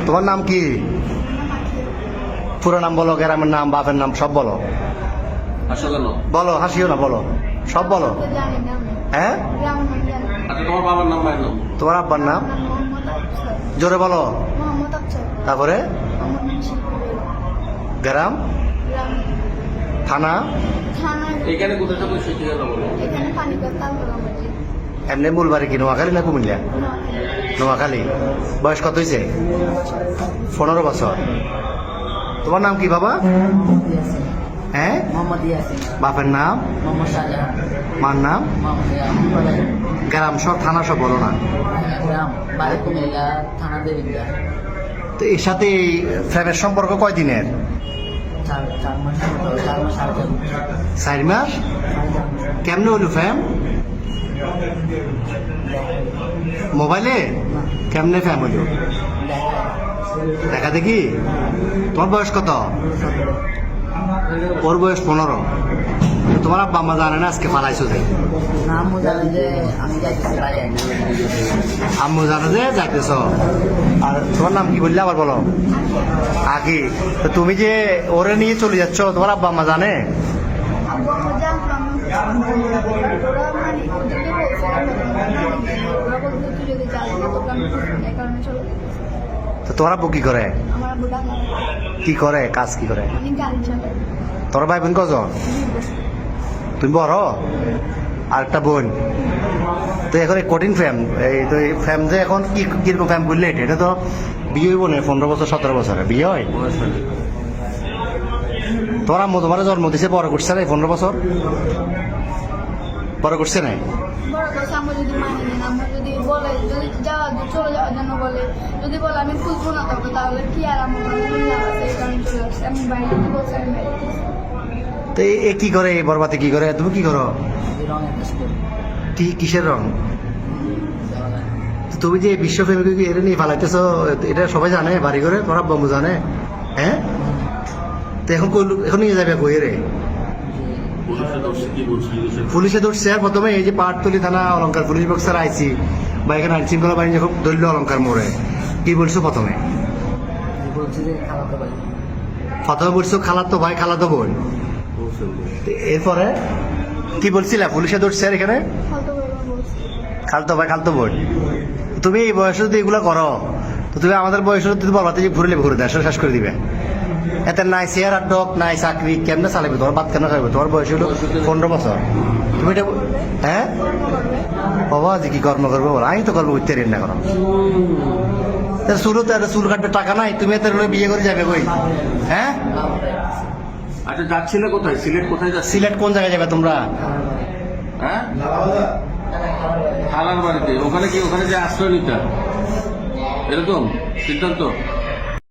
তোমার নাম কি? পুরো নাম বলো, গ্রামের নাম, বাপের নাম সব বলো। বলো, হাসিও না, বলো, সব বলো। হ্যাঁ, তোমার বাবার নাম, ভাইয়ের নাম? তোমার আব্বার নাম জোরে বলো। তারপরে গ্রাম, থানা, এখানে কোথায় থাকবে সেই ঠিকানা বলো। এমনি মূল বাড়ি কি নোয়াখালী না কুমিল্লা? নোয়াখালী। বয়স কত হয়েছে? 15 বছর। তোমার নাম কি বাবা? হ্যাঁ, বাপের নাম, মার নাম, গ্রাম সব, থানা সব বলো না। তো এর সাথে এই ফ্রেমের সম্পর্ক কয়দিনের? 4 মাস। কেমনে হইল ফ্যাম? মোবাইলে? কেমনে ফ্যাম হইল? দেখা দেখি। তোমার বয়স কত? ওর বয়স 15। তোমার আব্বা আম্মা জানে না আজকে পালাইছো যে? আম্মু জানে যে যাইতেছ। আর তোমার নাম কি বললে আবার বলো? আগে। তো তুমি যে ওরে নিয়ে চলে যাচ্ছ, তোমার আব্বা আম্মা জানে? তো তোমার আব্বু কি করে? কি করে কাজ, কি করে? তোর ভাই বোন কজন? তুমি বড়? আর একটা বোন। তো এখন এই কঠিন ফ্যাম, এই তো এই ফ্যাম যে এখন কি কিরকম ফ্যাম বললে? এটা তো বিয়ে হইব না 15 বছর 17 বছরে বিয়ে হয়। তোমার আম্মু তোমার জন্ম দিছে, বড় করছে না 15 বছর? বড় করছে না? তো এ কি করে, এই বরবাতে কি করে? তুমি কি করো? কিসের রং? তুমি যে বিশ্ব ফেমিকে এটা নিয়ে ফালাইতেছো, এটা সবাই জানে বাড়ি করে? তোমার আব্বু আম্মু জানে? হ্যাঁ। তো এখন এখন নিয়ে যাবে কই রে? পুলিশে ধরছে। আর প্রথমে এই যে পাহাড়তলি থানা অলঙ্কার পুলিশ বক্সার আইসি বা এখানে আইন শৃঙ্খলা বাহিনী যখন ধরল অলঙ্কার মোড়ে, কি বলছো প্রথমে? প্রথমে বলছো খালাতো ভাই, খালাতো বোন। এরপরে কি বলছিলে? পুলিশে ধরছে আর এখানে খালতো ভাই, খালতো বোন। তুমি এই বয়সে যদি এগুলো করো, তো তুমি আমাদের বয়সে যদি বলবাতে যে ঘুরলে ঘুরে দেয়, শেষ করে দিবে। এতে নাই চেয়ার আর ডক, নাই চাকরি, কেমনে চালাবে? তোমার বাদ কেন খাইবে? তোমার বয়স হলো 15 বছর। তুমি এটা হ্যাঁ বাবা যে কি কর্ম করবো বল? আমি তো কর্ম করতে রেন না করো। চুলও তো এত চুল কাটবে টাকা নাই, তুমি এত বিয়ে করে যাবে কই? হ্যাঁ। আচ্ছা, যাচ্ছিলে কোথায়? সিলেট কোথায় যাচ্ছিলে? সিলেট কোন জায়গায় যাবে তোমরা? হ্যাঁ, খালার বাড়িতে। ওখানে কি, ওখানে যে আশ্রয় নিতে এরকম সিদ্ধান্ত?